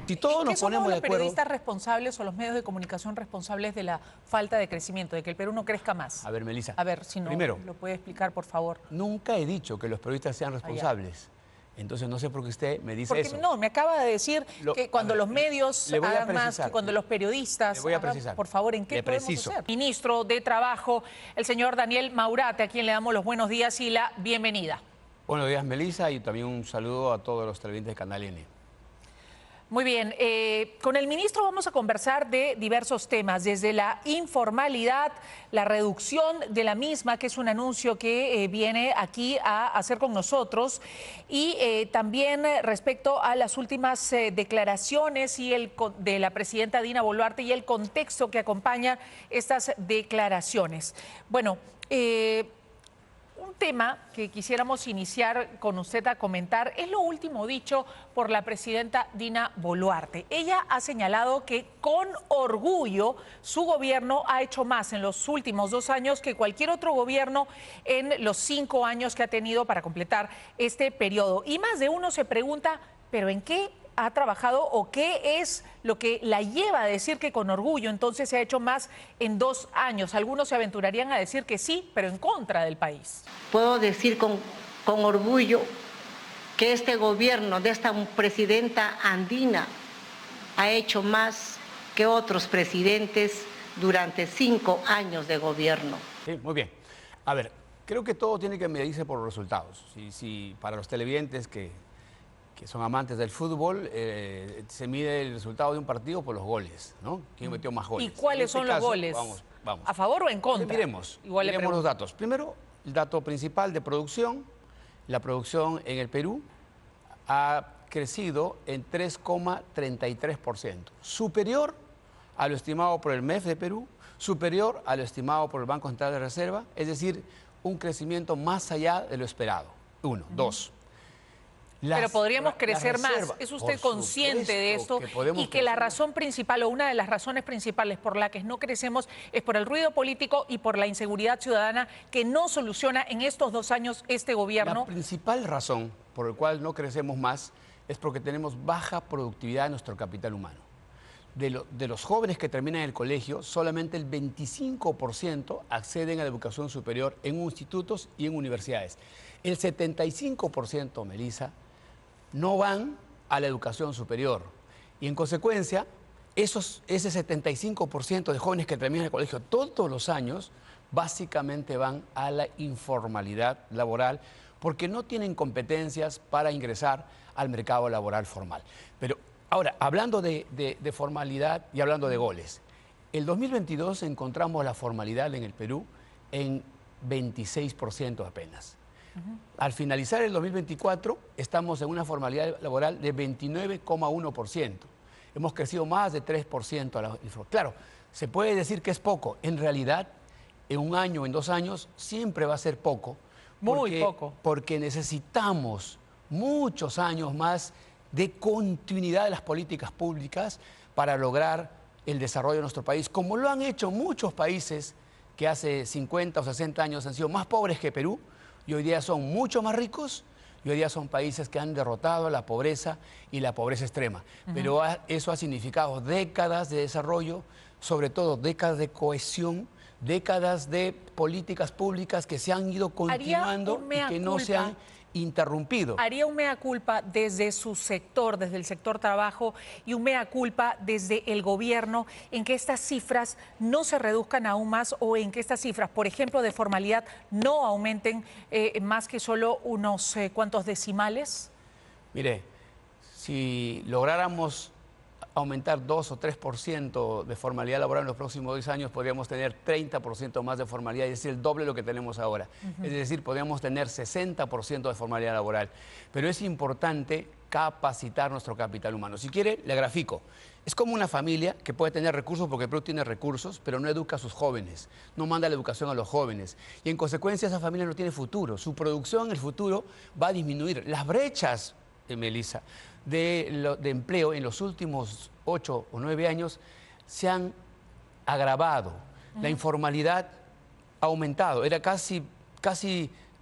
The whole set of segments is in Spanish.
Si todos ¿En nos qué somos ponemos de los acuerdo... periodistas responsables o los medios de comunicación responsables de la falta de crecimiento, de que el Perú no crezca más? A ver, Melissa. A ver, si no primero, lo puede explicar, por favor. nunca he dicho que los periodistas sean responsables. Entonces no sé por qué usted me dice Porque eso. no, me acaba de decir que cuando los medios hagan más, que cuando los periodistas le voy a hagan, precisar. por favor, ¿en qué Le podemos preciso. hacer? Ministro de Trabajo, el señor Daniel Maurate, a quien le damos los buenos días y la bienvenida. Buenos días, Melissa, y también un saludo a todos los televidentes de Canal N. Muy bien, con el ministro vamos a conversar de diversos temas, desde la informalidad, la reducción de la misma, que es un anuncio que viene aquí a hacer con nosotros, y también respecto a las últimas declaraciones de la presidenta Dina Boluarte y el contexto que acompaña estas declaraciones. Bueno, un tema que quisiéramos iniciar con usted a comentar es lo último dicho por la presidenta Dina Boluarte. Ella ha señalado que con orgullo su gobierno ha hecho más en los últimos 2 años que cualquier otro gobierno en los 5 años que ha tenido para completar este periodo. Y más de uno se pregunta, ¿pero en qué ha trabajado o qué es lo que la lleva a decir que con orgullo entonces se ha hecho más en 2 años? Algunos se aventurarían a decir que sí, pero en contra del país. Puedo decir con orgullo que este gobierno de esta presidenta andina ha hecho más que otros presidentes durante 5 años de gobierno. Sí, muy bien. A ver, creo que todo tiene que medirse por los resultados. Si para los televidentes que son amantes del fútbol, se mide el resultado de un partido por los goles, ¿no? ¿Quién metió más goles? ¿Y cuáles son los goles? Vamos. ¿A favor o en contra? Miremos los datos. Primero, el dato principal de producción. La producción en el Perú ha crecido en 3,33%, superior a lo estimado por el MEF de Perú, superior a lo estimado por el Banco Central de Reserva, es decir, un crecimiento más allá de lo esperado. 1. 2. Pero podríamos crecer más. ¿Es usted consciente de esto? Y que la razón principal o una de las razones principales por la que no crecemos es por el ruido político y por la inseguridad ciudadana que no soluciona en estos 2 años este gobierno. La principal razón por la cual no crecemos más es porque tenemos baja productividad en nuestro capital humano. De los jóvenes que terminan el colegio, solamente el 25% acceden a la educación superior en institutos y en universidades. El 75%, Melissa, no van a la educación superior. Y en consecuencia, ese 75% de jóvenes que terminan el colegio todos los años, básicamente van a la informalidad laboral porque no tienen competencias para ingresar al mercado laboral formal. Pero ahora, hablando de formalidad y hablando de goles, el 2022 encontramos la formalidad en el Perú en 26% apenas. Al finalizar el 2024, estamos en una formalidad laboral de 29,1%. Hemos crecido más de 3%. Claro, se puede decir que es poco. En realidad, en 1 año, en 2 años, siempre va a ser poco. Muy poco. Porque necesitamos muchos años más de continuidad de las políticas públicas para lograr el desarrollo de nuestro país, como lo han hecho muchos países que hace 50 o 60 años han sido más pobres que Perú, y hoy día son mucho más ricos, y hoy día son países que han derrotado la pobreza y la pobreza extrema. Pero eso ha significado décadas de desarrollo, sobre todo décadas de cohesión, décadas de políticas públicas que se han ido continuando y que no se han interrumpido. Haría un mea culpa desde su sector, desde el sector trabajo, y un mea culpa desde el gobierno en que estas cifras no se reduzcan aún más o en que estas cifras, por ejemplo, de formalidad, no aumenten más que solo unos cuantos decimales. Mire, si lográramos aumentar 2 o 3% de formalidad laboral en los próximos 10 años, podríamos tener 30% más de formalidad, es decir, el doble de lo que tenemos ahora. Es decir, podríamos tener 60% de formalidad laboral. Pero es importante capacitar nuestro capital humano. Si quiere, le grafico. Es como una familia que puede tener recursos porque el Perú tiene recursos, pero no educa a sus jóvenes, no manda la educación a los jóvenes. Y en consecuencia esa familia no tiene futuro. Su producción en el futuro va a disminuir. Las brechas, Melissa, de empleo en los últimos 8 o 9 años se han agravado. La informalidad ha aumentado. Era casi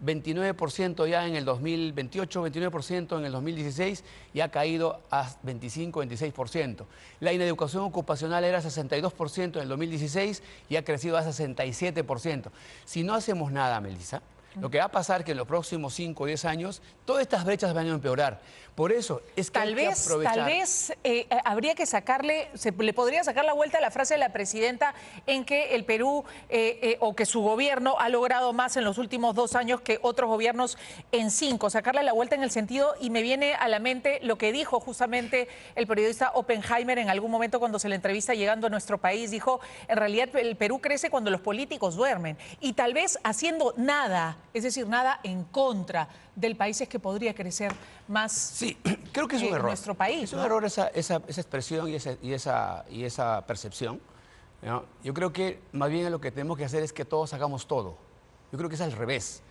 29% ya en el 2028, 29% en el 2016 y ha caído a 25, 26%. La ineducación ocupacional era 62% en el 2016 y ha crecido a 67%. Si no hacemos nada, Melissa, lo que va a pasar es que en los próximos 5 o 10 años todas estas brechas van a empeorar. Por eso es que hay que aprovechar. Tal vez habría que le podría sacar la vuelta a la frase de la presidenta en que el Perú o que su gobierno ha logrado más en los últimos 2 años que otros gobiernos en 5. Sacarle la vuelta en el sentido, y me viene a la mente lo que dijo justamente el periodista Oppenheimer en algún momento cuando se le entrevista llegando a nuestro país. Dijo, en realidad el Perú crece cuando los políticos duermen. Y tal vez haciendo nada, es decir, nada en contra del país, es que podría crecer más. Sí, creo que es un error. Nuestro país. Es un error esa expresión y esa percepción, ¿no? Yo creo que más bien lo que tenemos que hacer es que todos hagamos todo. Yo creo que es al revés.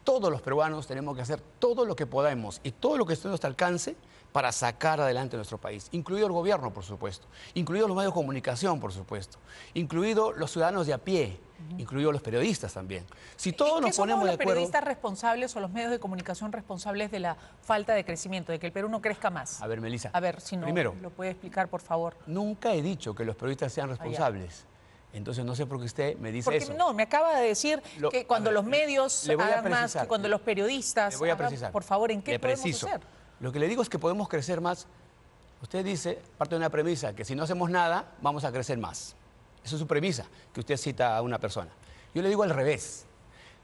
Todos los peruanos tenemos que hacer todo lo que podamos y todo lo que esté a nuestro alcance para sacar adelante nuestro país, incluido el gobierno, por supuesto, incluidos los medios de comunicación, por supuesto, incluidos los ciudadanos de a pie, incluidos los periodistas también. Si todos nos ponemos de acuerdo... ¿Los periodistas responsables o los medios de comunicación responsables de la falta de crecimiento, de que el Perú no crezca más? A ver, Melissa. A ver, si no, primero, lo puede explicar, por favor. Nunca he dicho que los periodistas sean responsables. Entonces no sé por qué usted me dice eso. No, me acaba de decir que cuando los medios hagan más, que cuando los periodistas le voy a precisar. Por favor, ¿en qué podemos hacer? Lo que le digo es que podemos crecer más. Usted dice, parte de una premisa, que si no hacemos nada, vamos a crecer más. Esa es su premisa, que usted cita a una persona. Yo le digo al revés.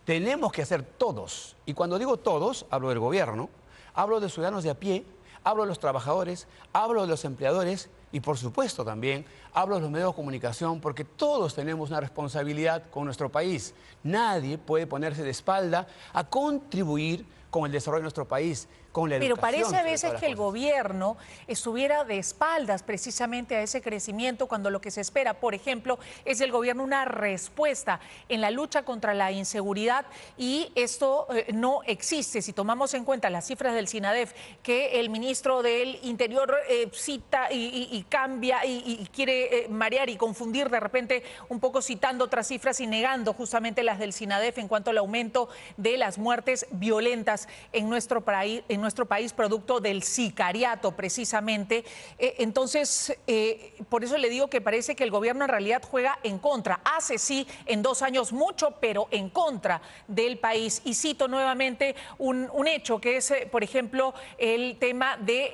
Tenemos que hacer todos. Y cuando digo todos, hablo del gobierno, hablo de ciudadanos de a pie, hablo de los trabajadores, hablo de los empleadores y, por supuesto, también hablo de los medios de comunicación, porque todos tenemos una responsabilidad con nuestro país. Nadie puede ponerse de espalda a contribuir con el desarrollo de nuestro país, con la educación. Pero parece a veces que el gobierno estuviera de espaldas precisamente a ese crecimiento, cuando lo que se espera, por ejemplo, es del gobierno una respuesta en la lucha contra la inseguridad, y esto no existe. Si tomamos en cuenta las cifras del SINADEF, que el ministro del Interior cita y cambia y quiere marear y confundir de repente un poco, citando otras cifras y negando justamente las del SINADEF en cuanto al aumento de las muertes violentas en nuestro país producto del sicariato precisamente. Entonces, por eso le digo que parece que el gobierno en realidad juega en contra. Hace sí en 2 años mucho, pero en contra del país. Y cito nuevamente un hecho que es, por ejemplo, el tema de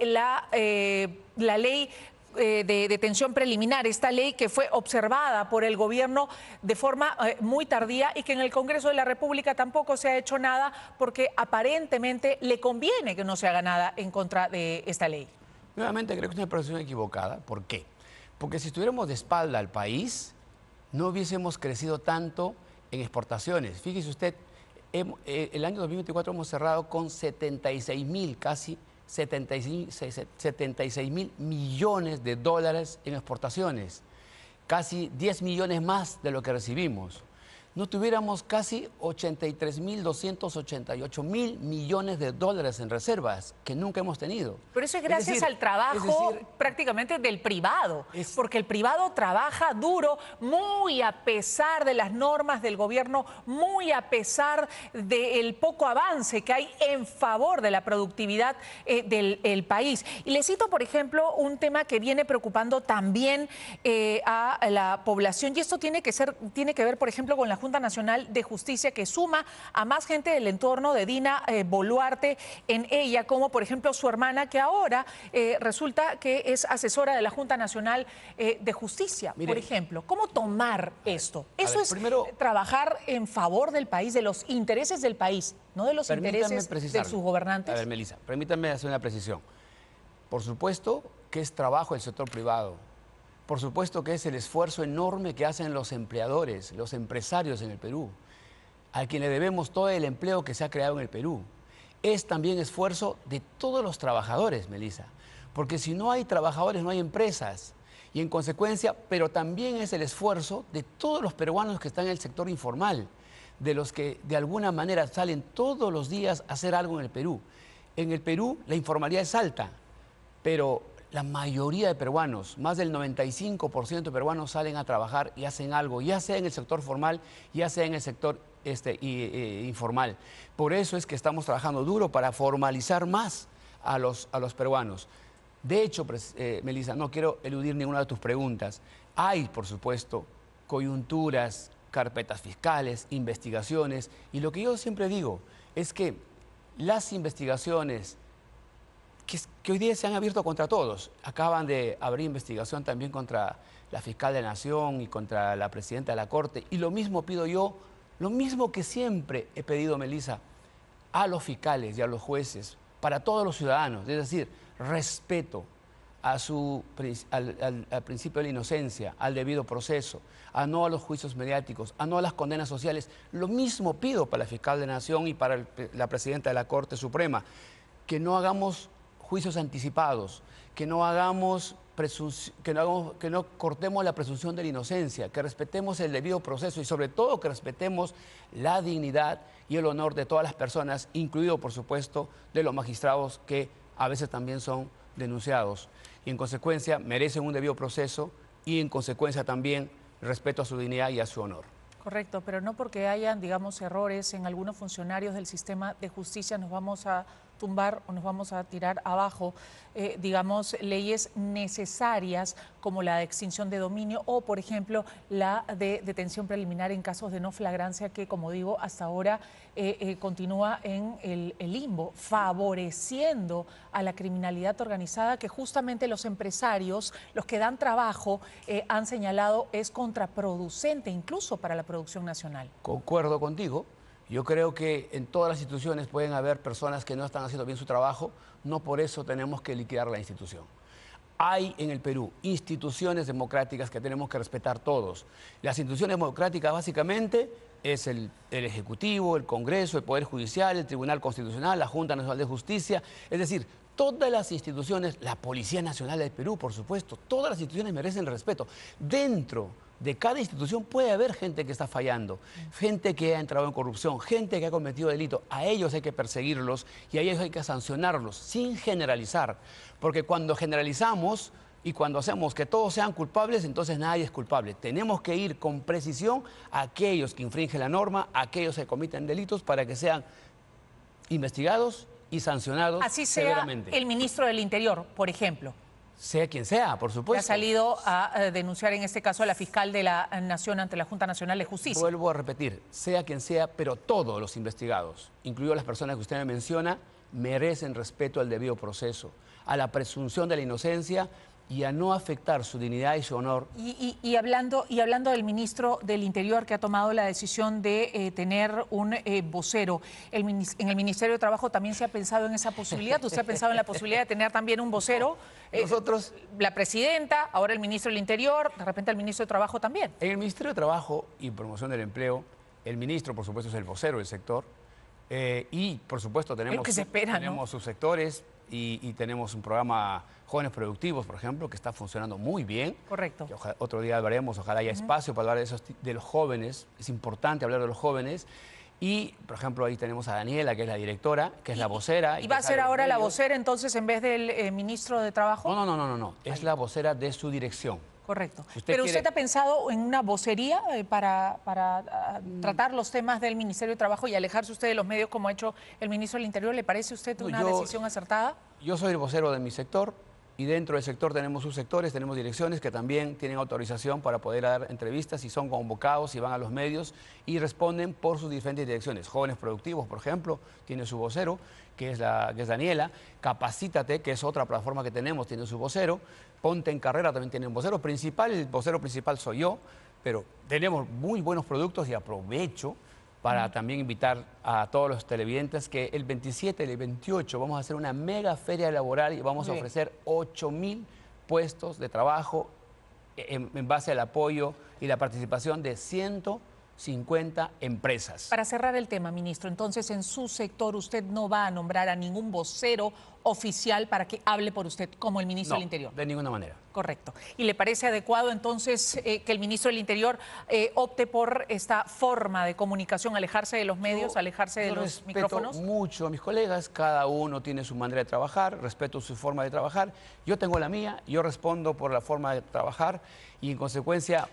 la ley de detención preliminar, esta ley que fue observada por el gobierno de forma muy tardía y que en el Congreso de la República tampoco se ha hecho nada, porque aparentemente le conviene que no se haga nada en contra de esta ley. Nuevamente creo que es una percepción equivocada. ¿Por qué? Porque si estuviéramos de espalda al país, no hubiésemos crecido tanto en exportaciones. Fíjese usted, el año 2024 hemos cerrado con 76 mil millones de dólares en exportaciones, casi 10 millones más de lo que recibimos. No tuviéramos casi 83.288 mil millones de dólares en reservas, que nunca hemos tenido. Pero eso es gracias al trabajo prácticamente del privado, porque el privado trabaja duro, muy a pesar de las normas del gobierno, muy a pesar del poco avance que hay en favor de la productividad del país. Y le cito, por ejemplo, un tema que viene preocupando también a la población, y esto tiene que ver, por ejemplo, con la Junta Nacional de Justicia, que suma a más gente del entorno de Dina Boluarte en ella, como por ejemplo su hermana, que ahora resulta que es asesora de la Junta Nacional de Justicia. Mire, por ejemplo, ¿cómo tomar esto? Eso es primero trabajar en favor del país, de los intereses del país, no de los intereses de sus gobernantes. A ver, Melissa, permítanme hacer una precisión. Por supuesto que es trabajo del sector privado. Por supuesto que es el esfuerzo enorme que hacen los empleadores, los empresarios en el Perú, a quien le debemos todo el empleo que se ha creado en el Perú. Es también esfuerzo de todos los trabajadores, Melissa, porque si no hay trabajadores no hay empresas. Y en consecuencia, pero también es el esfuerzo de todos los peruanos que están en el sector informal, de los que de alguna manera salen todos los días a hacer algo en el Perú. En el Perú la informalidad es alta, pero la mayoría de peruanos, más del 95% de peruanos salen a trabajar y hacen algo, ya sea en el sector formal, ya sea en el sector informal. Por eso es que estamos trabajando duro para formalizar más a los peruanos. De hecho, Melissa, no quiero eludir ninguna de tus preguntas. Hay, por supuesto, coyunturas, carpetas fiscales, investigaciones, y lo que yo siempre digo es que las investigaciones que hoy día se han abierto contra todos, acaban de abrir investigación también contra la fiscal de la Nación y contra la presidenta de la Corte, y lo mismo pido yo, lo mismo que siempre he pedido, Melissa, a los fiscales y a los jueces, para todos los ciudadanos, es decir, respeto al principio de la inocencia, al debido proceso, a no a los juicios mediáticos, a no a las condenas sociales. Lo mismo pido para la fiscal de la Nación y para la presidenta de la Corte Suprema, que no hagamos juicios anticipados, que no cortemos la presunción de la inocencia, que respetemos el debido proceso y sobre todo que respetemos la dignidad y el honor de todas las personas, incluido por supuesto de los magistrados que a veces también son denunciados y en consecuencia merecen un debido proceso y en consecuencia también respeto a su dignidad y a su honor. Correcto, pero no porque hayan, digamos, errores en algunos funcionarios del sistema de justicia nos vamos a tumbar o nos vamos a tirar abajo, digamos, leyes necesarias como la de extinción de dominio o, por ejemplo, la de detención preliminar en casos de no flagrancia que, como digo, hasta ahora continúa en el limbo, favoreciendo a la criminalidad organizada que justamente los empresarios, los que dan trabajo, han señalado es contraproducente incluso para la producción nacional. Concuerdo contigo. Yo creo que en todas las instituciones pueden haber personas que no están haciendo bien su trabajo, no por eso tenemos que liquidar la institución. Hay en el Perú instituciones democráticas que tenemos que respetar todos. Las instituciones democráticas básicamente es el Ejecutivo, el Congreso, el Poder Judicial, el Tribunal Constitucional, la Junta Nacional de Justicia, es decir, todas las instituciones, la Policía Nacional del Perú, por supuesto, todas las instituciones merecen respeto. Dentro de cada institución puede haber gente que está fallando, gente que ha entrado en corrupción, gente que ha cometido delito. A ellos hay que perseguirlos y a ellos hay que sancionarlos sin generalizar. Porque cuando generalizamos y cuando hacemos que todos sean culpables, entonces nadie es culpable. Tenemos que ir con precisión a aquellos que infringen la norma, a aquellos que cometen delitos para que sean investigados y sancionados severamente. Así sea el ministro del Interior, por ejemplo. Sea quien sea, por supuesto. Que ha salido a denunciar en este caso a la fiscal de la Nación ante la Junta Nacional de Justicia. Vuelvo a repetir, sea quien sea, pero todos los investigados, incluidas las personas que usted me menciona, merecen respeto al debido proceso, a la presunción de la inocencia y a no afectar su dignidad y su honor. Y hablando del ministro del Interior que ha tomado la decisión de tener un vocero, en el Ministerio de Trabajo también se ha pensado en esa posibilidad. ¿Usted ha pensado en la posibilidad de tener también un vocero? Nosotros, la presidenta, ahora el ministro del Interior, de repente el ministro de Trabajo también. En el Ministerio de Trabajo y Promoción del Empleo, el ministro, por supuesto, es el vocero del sector. Y, por supuesto, tenemos subsectores y tenemos un programa Jóvenes Productivos, por ejemplo, que está funcionando muy bien. Correcto. Otro día hablaremos, ojalá haya espacio para hablar de los jóvenes. Es importante hablar de los jóvenes. Y, por ejemplo, ahí tenemos a Daniela, que es la directora, que es la vocera. ¿Y va a ser ahora la vocera, entonces, en vez del ministro de Trabajo? No. Es la vocera de su dirección. Correcto. ¿Pero usted ha pensado en una vocería para tratar los temas del Ministerio de Trabajo y alejarse usted de los medios como ha hecho el ministro del Interior? ¿Le parece a usted una decisión acertada? Yo soy el vocero de mi sector y dentro del sector tenemos subsectores, tenemos direcciones que también tienen autorización para poder dar entrevistas y son convocados y van a los medios y responden por sus diferentes direcciones. Jóvenes Productivos, por ejemplo, tiene su vocero, que es Daniela. Capacítate, que es otra plataforma que tenemos, tiene su vocero. Ponte en Carrera también tiene un vocero principal, el vocero principal soy yo, pero tenemos muy buenos productos y aprovecho para también invitar a todos los televidentes que el 27 y el 28 vamos a hacer una mega feria laboral y vamos a ofrecer 8.000 puestos de trabajo en base al apoyo y la participación de 150 empresas. Para cerrar el tema, ministro, entonces en su sector usted no va a nombrar a ningún vocero oficial para que hable por usted como el ministro No, del Interior. de ninguna manera. Correcto. ¿Y le parece adecuado entonces que el ministro del Interior opte por esta forma de comunicación, alejarse de los medios, alejarse de los micrófonos? Respeto mucho a mis colegas, cada uno tiene su manera de trabajar, respeto su forma de trabajar, yo tengo la mía, yo respondo por la forma de trabajar y en consecuencia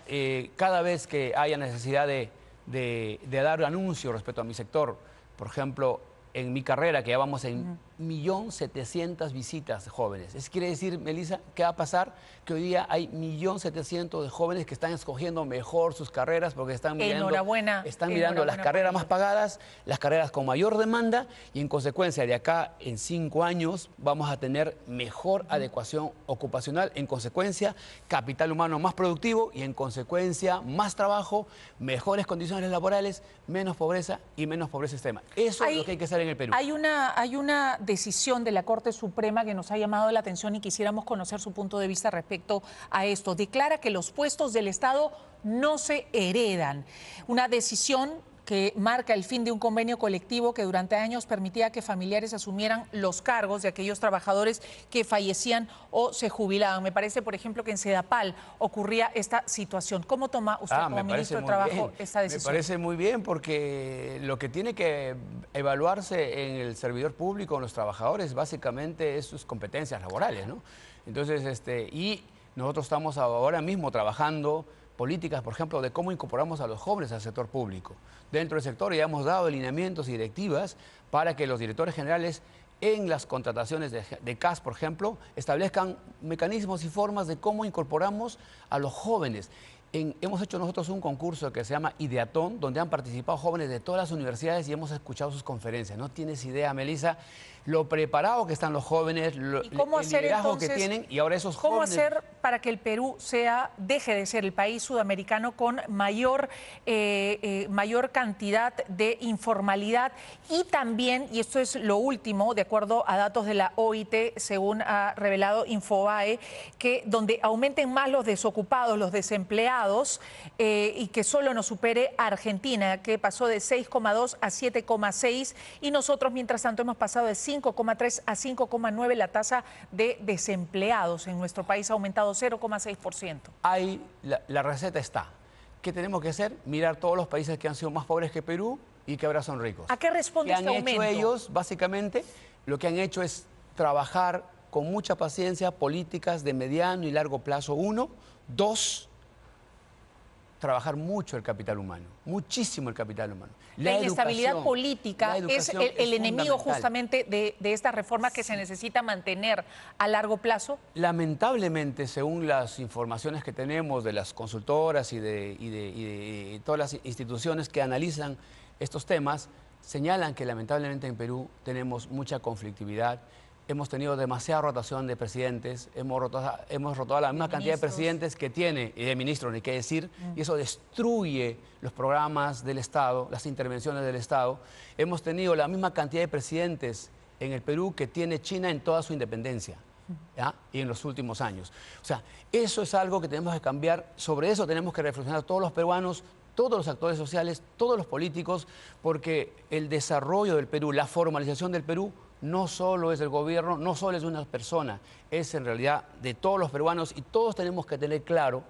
cada vez que haya necesidad de dar anuncio respecto a mi sector, por ejemplo, en mi carrera, que ya vamos en 1.700.000 visitas de jóvenes. Eso quiere decir, Melissa, ¿qué va a pasar? Que hoy día hay 1.700.000 de jóvenes que están escogiendo mejor sus carreras porque están mirando las carreras más pagadas, las carreras con mayor demanda y en consecuencia de acá en 5 años vamos a tener mejor adecuación ocupacional, en consecuencia capital humano más productivo y en consecuencia más trabajo, mejores condiciones laborales, menos pobreza y menos pobreza extrema. Eso es lo que hay que hacer en el Perú. Hay una decisión de la Corte Suprema que nos ha llamado la atención y quisiéramos conocer su punto de vista respecto a esto. Declara que los puestos del Estado no se heredan. Una decisión que marca el fin de un convenio colectivo que durante años permitía que familiares asumieran los cargos de aquellos trabajadores que fallecían o se jubilaban. Me parece, por ejemplo, que en Sedapal ocurría esta situación. ¿Cómo toma usted como ministro de Trabajo esta decisión? Me parece muy bien porque lo que tiene que evaluarse en el servidor público, en los trabajadores, básicamente es sus competencias laborales, ¿no? Entonces, y nosotros estamos ahora mismo trabajando políticas, por ejemplo, de cómo incorporamos a los jóvenes al sector público. Dentro del sector ya hemos dado lineamientos y directivas para que los directores generales en las contrataciones de CAS, por ejemplo, establezcan mecanismos y formas de cómo incorporamos a los jóvenes. Hemos hecho nosotros un concurso que se llama Ideatón, donde han participado jóvenes de todas las universidades y hemos escuchado sus conferencias. No tienes idea, Melissa, lo preparado que están los jóvenes, el liderazgo que tienen y ahora esos jóvenes... ¿Cómo hacer para que el Perú deje de ser el país sudamericano con mayor cantidad de informalidad y también, y esto es lo último, de acuerdo a datos de la OIT, según ha revelado Infobae, que donde aumenten más los desocupados, los desempleados y que solo nos supere Argentina, que pasó de 6,2 a 7,6 y nosotros mientras tanto hemos pasado de 5,3 a 5,9 la tasa de desempleados en nuestro país ha aumentado 0,6%. La receta está. ¿Qué tenemos que hacer? Mirar todos los países que han sido más pobres que Perú y que ahora son ricos. ¿A qué responde este aumento? ¿Qué han hecho ellos? Básicamente, lo que han hecho es trabajar con mucha paciencia políticas de mediano y largo plazo. 1, 2, trabajar mucho el capital humano, muchísimo el capital humano. La inestabilidad política es el enemigo justamente de esta reforma que se necesita mantener a largo plazo. Lamentablemente, según las informaciones que tenemos de las consultoras y de todas las instituciones que analizan estos temas, señalan que lamentablemente en Perú tenemos mucha conflictividad. Hemos tenido demasiada rotación de presidentes, hemos rotado la misma cantidad de presidentes que tiene, y de ministros, ni qué decir, y eso destruye los programas del Estado, las intervenciones del Estado. Hemos tenido la misma cantidad de presidentes en el Perú que tiene China en toda su independencia, ¿ya? Y en los últimos años. O sea, eso es algo que tenemos que cambiar, sobre eso tenemos que reflexionar todos los peruanos, todos los actores sociales, todos los políticos, porque el desarrollo del Perú, la formalización del Perú, no solo es del gobierno, no solo es de una persona, es en realidad de todos los peruanos y todos tenemos que tener claro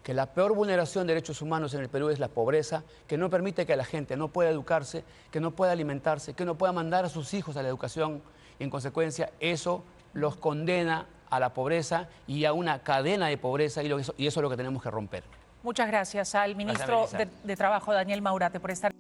que la peor vulneración de derechos humanos en el Perú es la pobreza, que no permite que la gente no pueda educarse, que no pueda alimentarse, que no pueda mandar a sus hijos a la educación y en consecuencia eso los condena a la pobreza y a una cadena de pobreza y eso es lo que tenemos que romper. Muchas gracias al ministro de Trabajo, Daniel Maurate, por estar